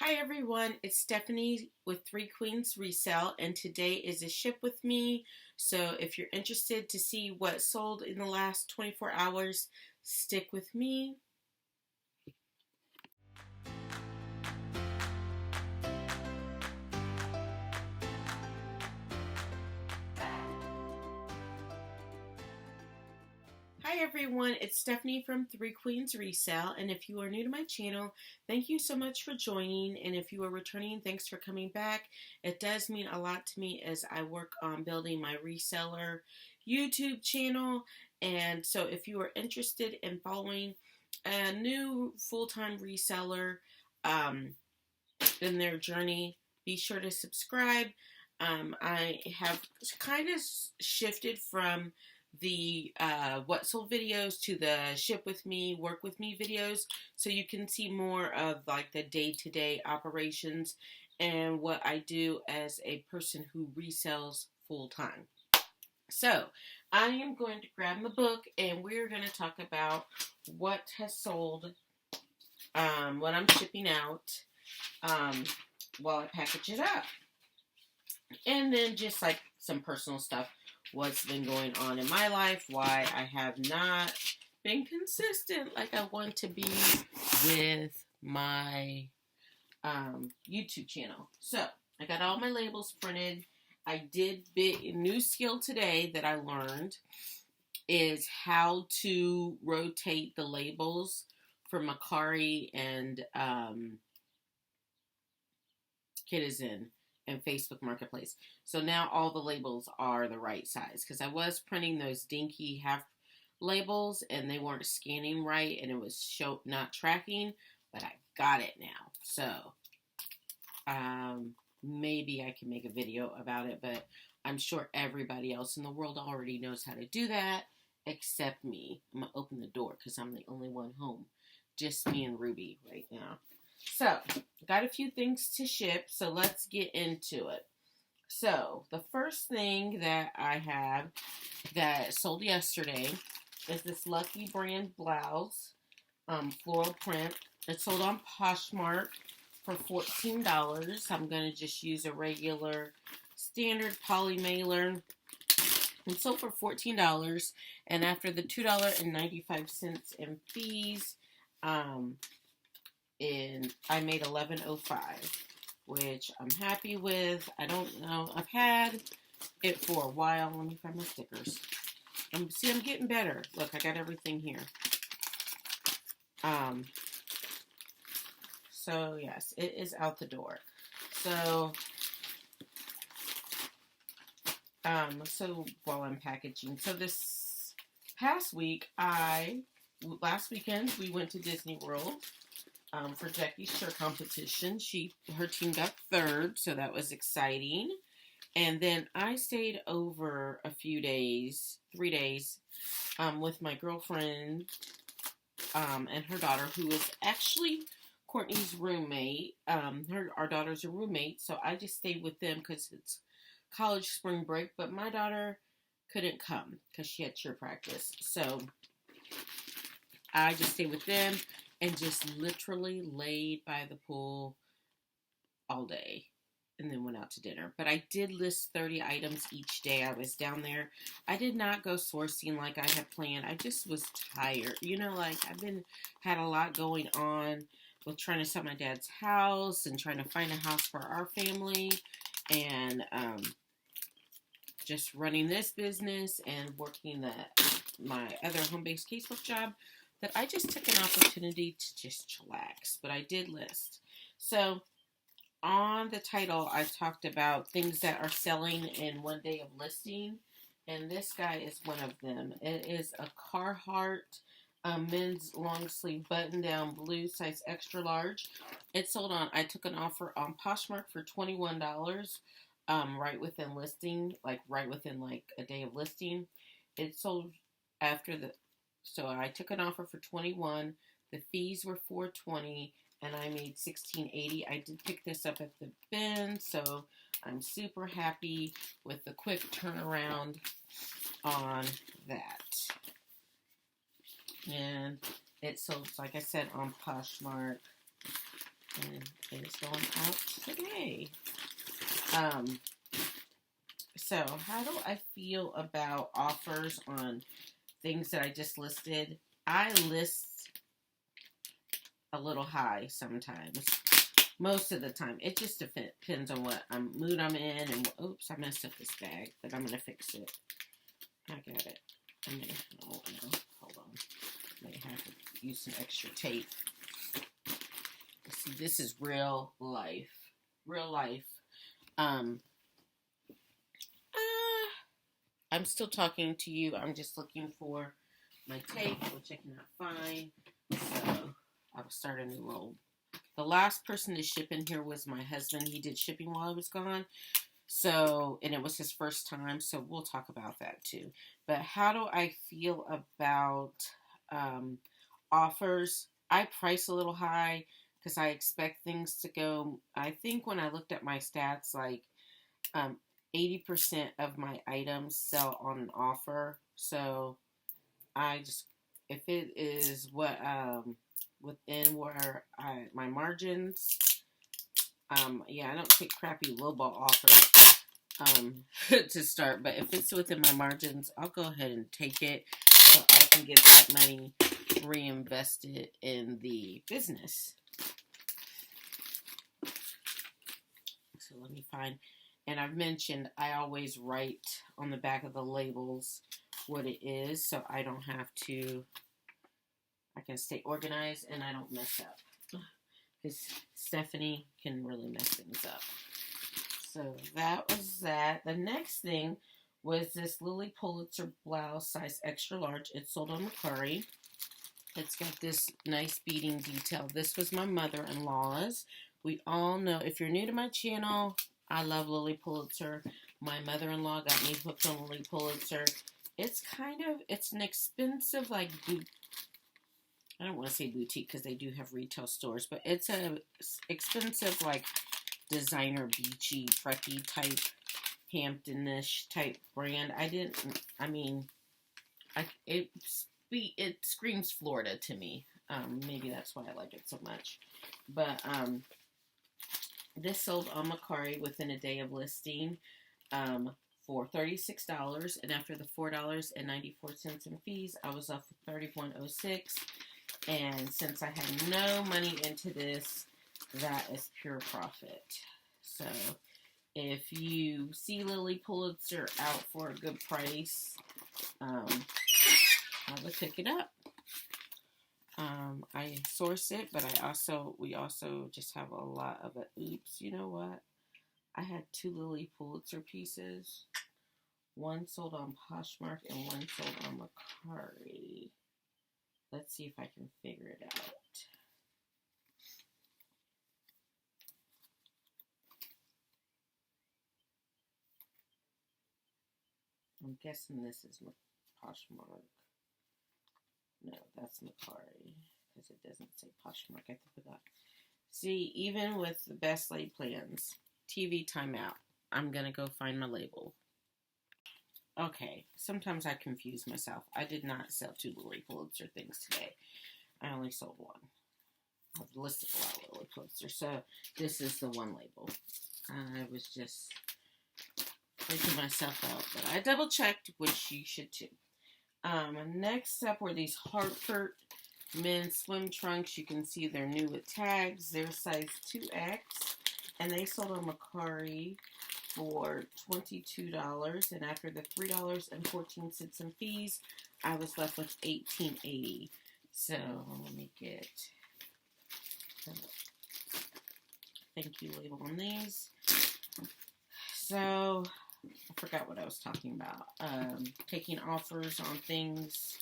Hi everyone, it's Stephanie with Three Queens Resale, and today is a ship with me. So if you're interested to see what sold in the last 24 hours, stick with me. Hi everyone, it's Stephanie from Three Queens Resale, and if you are new to my channel, thank you so much for joining, and if you are returning, thanks for coming back. It does mean a lot to me as I work on building my reseller YouTube channel, and so if you are interested in following a new full-time reseller in their journey, be sure to subscribe. I have kind of shifted from the what sold videos to the ship with me, work with me videos, so you can see more of like the day-to-day operations and what I do as a person who resells full-time. So I am going to grab my book and we're going to talk about what has sold, what I'm shipping out while I package it up. And then just like some personal stuff, what's been going on in my life, why I have not been consistent like I want to be with my YouTube channel. So I got all my labels printed. I did a new skill today that I learned is how to rotate the labels for Macari and Citizen and Facebook Marketplace. So now all the labels are the right size because I was printing those dinky half labels and they weren't scanning right and it was not tracking, but I got it now. So maybe I can make a video about it, but I'm sure everybody else in the world already knows how to do that except me. I'm gonna open the door because I'm the only one home. Just me and Ruby right now. So, got a few things to ship, so let's get into it. So, the first thing that I have that sold yesterday is this Lucky brand blouse, floral print. It sold on Poshmark for $14. I'm going to just use a regular standard poly mailer. It sold for $14, and after the $2.95 in fees, and I made $11.05, which I'm happy with. I don't know. I've had it for a while. Let me find my stickers. See, I'm getting better. Look, I got everything here. So yes, it is out the door. So, so while I'm packaging, so this past week, last weekend, we went to Disney World. For Jackie's cheer competition. Her team got third, so that was exciting. And then I stayed over a few days, 3 days, with my girlfriend and her daughter, who is actually Courtney's roommate. Our daughter's a roommate, so I just stayed with them because it's college spring break. But my daughter couldn't come because she had cheer practice, so I just stayed with them and just literally laid by the pool all day and then went out to dinner. But I did list 30 items each day I was down there. I did not go sourcing like I had planned. I just was tired. You know, like had a lot going on with trying to sell my dad's house and trying to find a house for our family and just running this business and working my other home-based casework job, that I just took an opportunity to just chillax, but I did list. So on the title, I talked about things that are selling in 1 day of listing, and this guy is one of them. It is a Carhartt men's long sleeve button down blue, size extra large. It sold on, I took an offer on Poshmark for $21, right within listing, right within a day of listing. It sold after so I took an offer for $21. The fees were $4.20, and I made $16.80. I did pick this up at the bin, so I'm super happy with the quick turnaround on that. And it sold, like I said, on Poshmark and it is going out today. So how do I feel about offers on things that I just listed? I list a little high sometimes. Most of the time. It just depends on what mood I'm in. And oops, I messed up this bag, but I'm going to fix it. I got it. Oh no, hold on. I may have to use some extra tape. See, this is real life. Real life. I'm still talking to you. I'm just looking for my tape, which I cannot find. So I'll start a new roll. The last person to ship in here was my husband. He did shipping while I was gone. So, and it was his first time. So we'll talk about that too. But how do I feel about offers? I price a little high because I expect things to go. I think when I looked at my stats, like 80% of my items sell on an offer. So I just, if it is what, within where my margins, yeah, I don't take crappy lowball offers to start, but if it's within my margins, I'll go ahead and take it so I can get that money reinvested in the business. So let me find, and I've mentioned I always write on the back of the labels what it is, so I don't have to, I can stay organized and I don't mess up. Because Stephanie can really mess things up. So that was that. The next thing was this Lilly Pulitzer blouse, size extra large. It's sold on Mercari. It's got this nice beading detail. This was my mother-in-law's. We all know, if you're new to my channel, I love Lilly Pulitzer. My mother-in-law got me hooked on Lilly Pulitzer. It's it's an expensive, like, I don't want to say boutique because they do have retail stores, but it's a expensive, like, designer, beachy, preppy type, Hampton-ish type brand. It screams Florida to me. Maybe that's why I like it so much. But this sold on Mercari within a day of listing for $36, and after the $4.94 in fees, I was off with $31.06. And since I had no money into this, that is pure profit. So if you see Lilly Pulitzer out for a good price, I would pick it up. I source it, but we also just have a lot of it. Oops, you know what? I had 2 Lilly Pulitzer pieces. One sold on Poshmark and one sold on Mercari. Let's see if I can figure it out. I'm guessing this is Poshmark. No, that's Mercari, because it doesn't say Poshmark. I forgot. See, even with the best laid plans, TV timeout. I'm going to go find my label. Okay, sometimes I confuse myself. I did not sell 2 Lilly Pulitzer things today. I only sold one. I've listed a lot of Lilly Pulitzer, so this is the one label. I was just freaking myself out, but I double checked, which you should too. Next up were these Hartford men's swim trunks. You can see they're new with tags. They're size 2X, and they sold on Mercari for $22, and after the $3.14 in fees, I was left with $18.80. So let me get the thank you label on these. So I forgot what I was talking about. Taking offers on things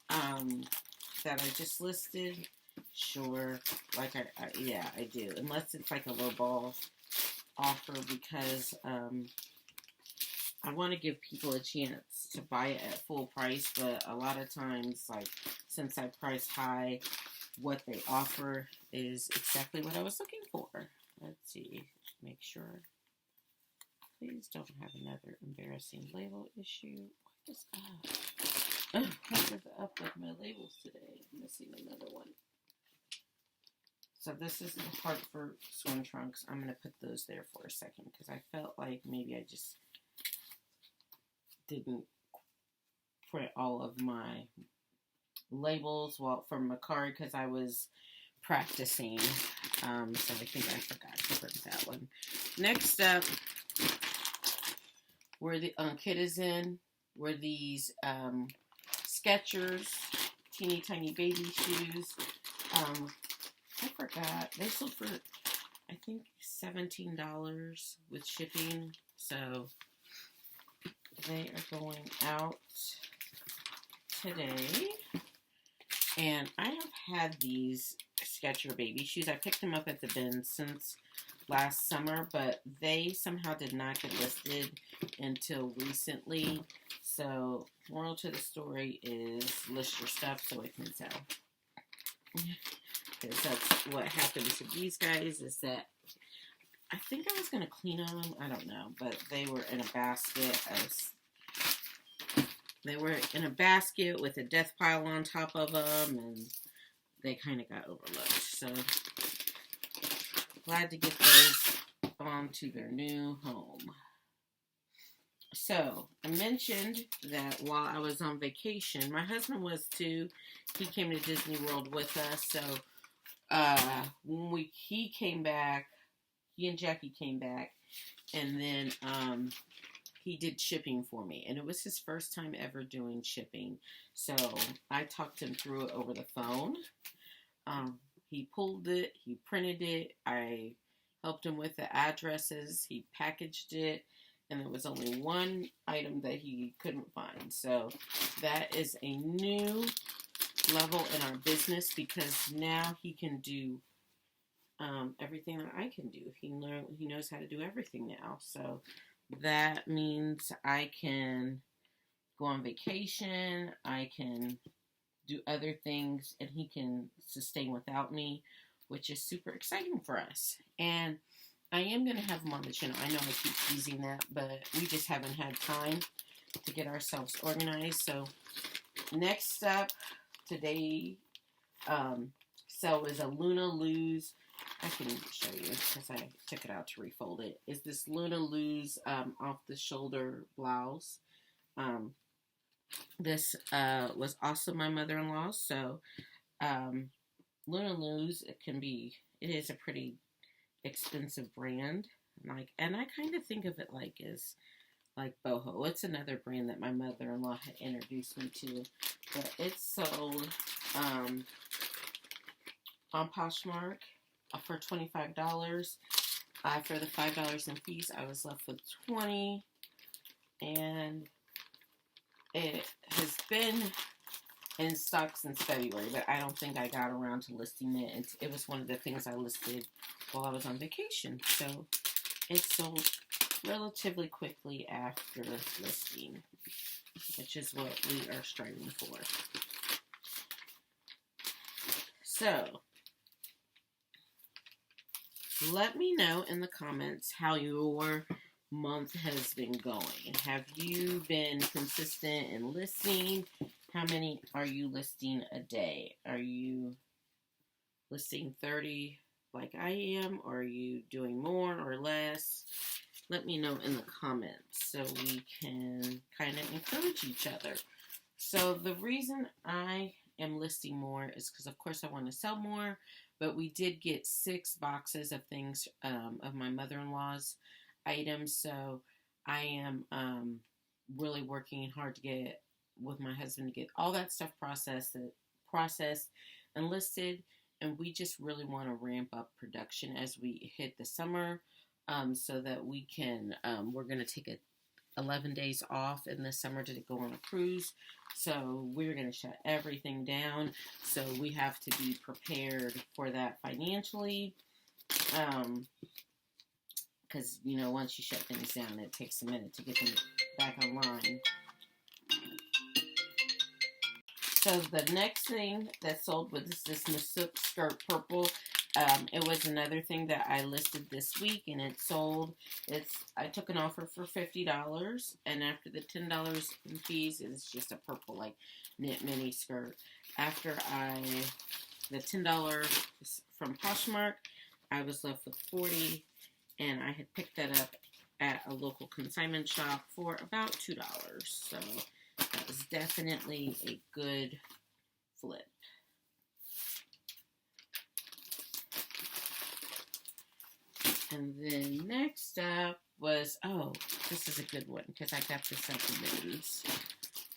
that I just listed. Sure, like I do, unless it's like a low ball offer, because I want to give people a chance to buy it at full price, but a lot of times, like, since I price high, what they offer is exactly what I was looking for. Let's see, make sure. Please don't have another embarrassing label issue. What is up? What is up with my labels today? I'm missing another one. So this is the Hartford swim trunks. I'm going to put those there for a second because I felt like maybe I just didn't print all of my labels from my card because I was practicing. So I think I forgot to print that one. Next up, were the Kitizen were these Skechers teeny tiny baby shoes. I forgot. They sold for, I think, $17 with shipping. So they are going out today. And I have had these Skechers baby shoes. I picked them up at the bin since last summer, but they somehow did not get listed until recently. So, moral to the story is list your stuff so it can sell. Because that's what happens to these guys, is that I think I was going to clean them, I don't know, but they were in a basket with a death pile on top of them, and they kind of got overlooked. So, glad to get those on to their new home. So, I mentioned that while I was on vacation, my husband was too. He came to Disney World with us. So, when he came back, he and Jackie came back, and then he did shipping for me. And it was his first time ever doing shipping. So, I talked him through it over the phone. He pulled it, he printed it, I helped him with the addresses, he packaged it, and there was only one item that he couldn't find. So that is a new level in our business because now he can do everything that I can do. He knows how to do everything now. So that means I can go on vacation, I can do other things, and he can sustain without me, which is super exciting for us. And I am going to have him on the channel. I know I keep teasing that, but we just haven't had time to get ourselves organized. So next up today, so is a Luna Lose. I can show you because I took it out to refold it. Is this Luna Lose off the shoulder blouse. This was also my mother-in-law's. So Luna Lose, it is a pretty expensive brand. And I kind of think of it like boho. It's another brand that my mother-in-law had introduced me to. But it's sold on Poshmark for $25. For the $5 in fees, I was left with $20. And it has been in stock since February, but I don't think I got around to listing it. It was one of the things I listed while I was on vacation. So it sold relatively quickly after listing, which is what we are striving for. So let me know in the comments how your month has been going. Have you been consistent in listing? How many are you listing a day? Are you listing 30 like I am? Or are you doing more or less? Let me know in the comments so we can kind of encourage each other. So the reason I am listing more is because, of course, I want to sell more. But we did get 6 boxes of things, of my mother-in-law's items. So I am really working hard to get with my husband to get all that stuff processed and listed. And we just really want to ramp up production as we hit the summer, so that we can, we're going to take 11 days off in the summer to go on a cruise. So we're going to shut everything down. So we have to be prepared for that financially. Because, once you shut things down, it takes a minute to get them back online. So the next thing that sold was this Nasup skirt purple. It was another thing that I listed this week, and it sold. I took an offer for $50, and after the $10 in fees, it's just a purple knit mini skirt. After the $10 from Poshmark. I was left with 40, and I had picked that up at a local consignment shop for about $2. So that was definitely a good flip. And then next up was, oh, this is a good one because I got this at the bins.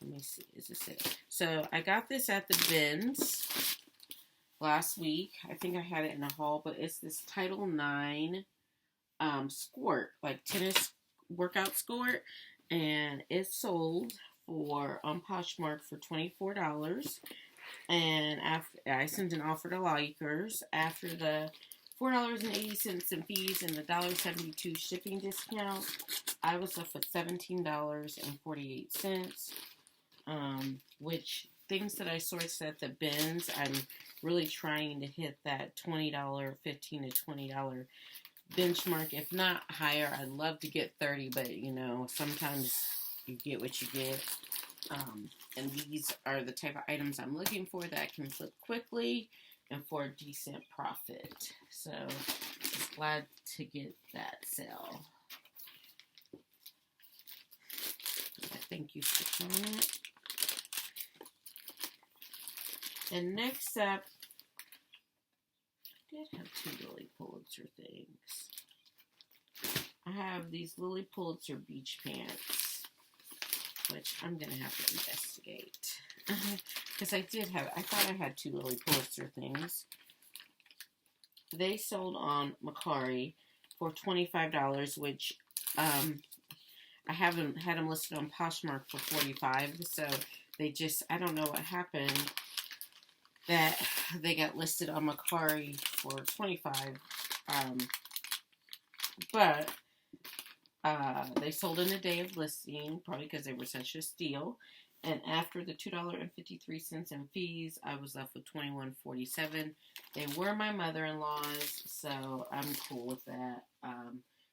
Let me see, is this it? So I got this at the bins last week. I think I had it in a haul, but it's this Title IX squirt, like tennis workout squirt, and it sold for on Poshmark for $24. And after I sent an offer to likers after the $4.80 in fees and the $1.72 shipping discount, I was left with $17.48. Which things that I sourced at the bins, I'm really trying to hit that $20, $15 to $20 benchmark, if not higher. I'd love to get 30, but you know, sometimes you get what you get. And these are the type of items I'm looking for that can flip quickly and for a decent profit. So just glad to get that sale. Thank you for on it. And next up, I did have two Lilly Pulitzer things. I have these Lilly Pulitzer beach pants, which I'm going to have to investigate. Because I thought I had two Lilly Pulitzer things. They sold on Mercari for $25, which I haven't had them listed on Poshmark for $45. So they just, I don't know what happened, that they got listed on Mercari for $25. But they sold in a day of listing, probably because they were such a steal. And after the $2.53 in fees, I was left with $21.47. They were my mother-in-law's, so I'm cool with that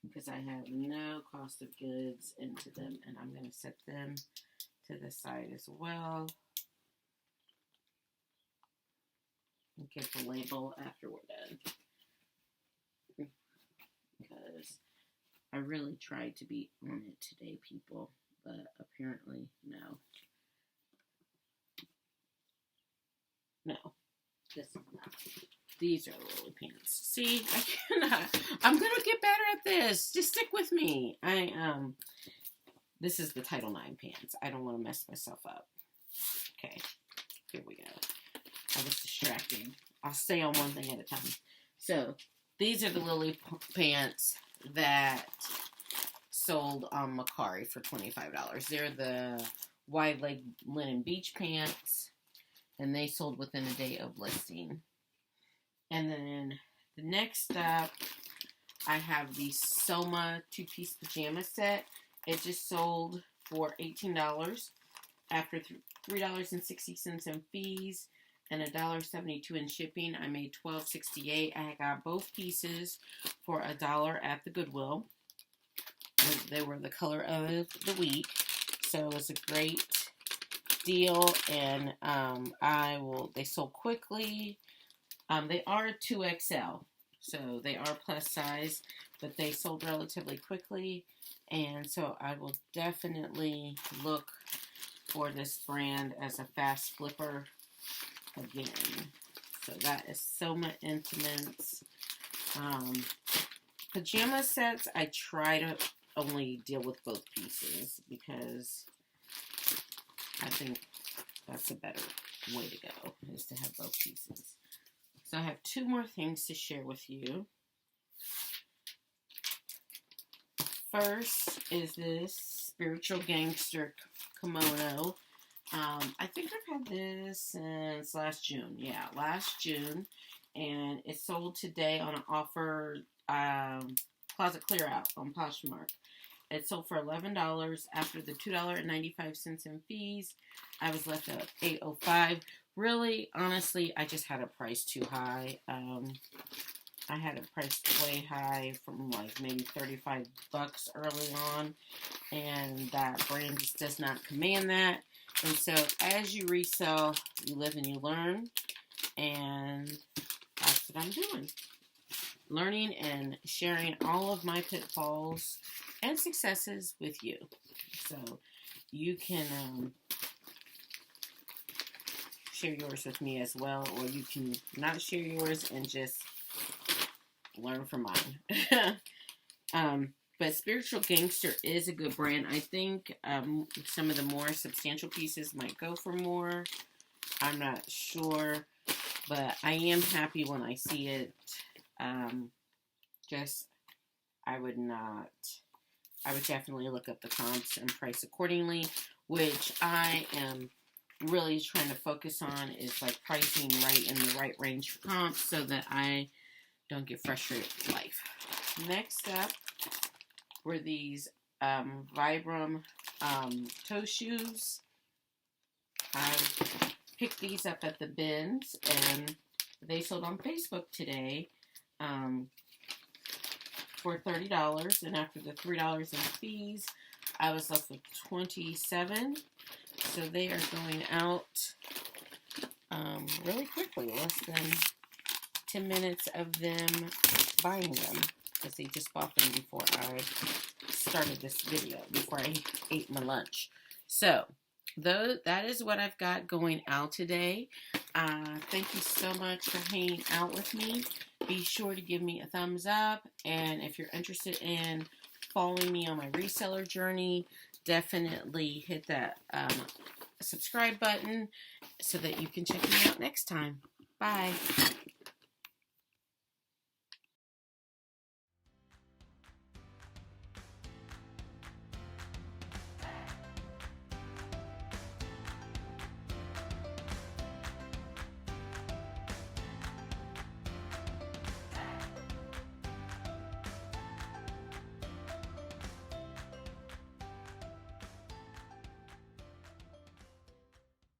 because I have no cost of goods into them, and I'm going to set them to the side as well. And get the label after we're done, because I really tried to be on it today, people, but apparently no. No, this is not. These are Lilly pants. See, I cannot. I'm gonna get better at this. Just stick with me. This is the Title IX pants. I don't want to mess myself up. Okay, here we go. I was distracted. I'll stay on one thing at a time. So, these are the Lilly pants that sold on Mercari for $25. They're the wide leg linen beach pants, and they sold within a day of listing. And then the next up, I have the Soma two-piece pajama set. It just sold for $18 after $3.60 in fees and $1.72 in shipping. I made $12.68. I got both pieces for $1 at the Goodwill. They were the color of the week, so it was a great deal. And they sold quickly. They are a 2XL, so they are plus size, but they sold relatively quickly. And so I will definitely look for this brand as a fast flipper again. So that is Soma Intimates. Pajama sets, I try to only deal with both pieces because I think that's a better way to go, is to have both pieces. So I have two more things to share with you. First is this Spiritual Gangster Kimono. I think I've had this since last June. Yeah, last June. And it sold today on an offer, closet clear out on Poshmark. It sold for $11 after the $2.95 in fees. I was left at $8.05. Really, honestly, I just had a price too high. I had it priced way high from like maybe $35 early on, and that brand just does not command that. And so as you resell, you live and you learn, and that's that's what I'm doing. Learning and sharing all of my pitfalls and successes with you. So you can share yours with me as well, or you can not share yours and just learn from mine. But Spiritual Gangster is a good brand. I think some of the more substantial pieces might go for more. I'm not sure, but I am happy when I see it. I would definitely look up the comps and price accordingly, which I am really trying to focus on, is like pricing right in the right range for comps so that I don't get frustrated with life. Next up were these Vibram toe shoes. I picked these up at the bins, and they sold on Facebook today for $30, and after the $3 in fees, I was left with $27. So they are going out really quickly, less than 10 minutes of them buying them, because they just bought them before I started this video, before I ate my lunch. So that is what I've got going out today. Thank you so much for hanging out with me. Be sure to give me a thumbs up, and if you're interested in following me on my reseller journey, definitely hit that subscribe button so that you can check me out next time. Bye.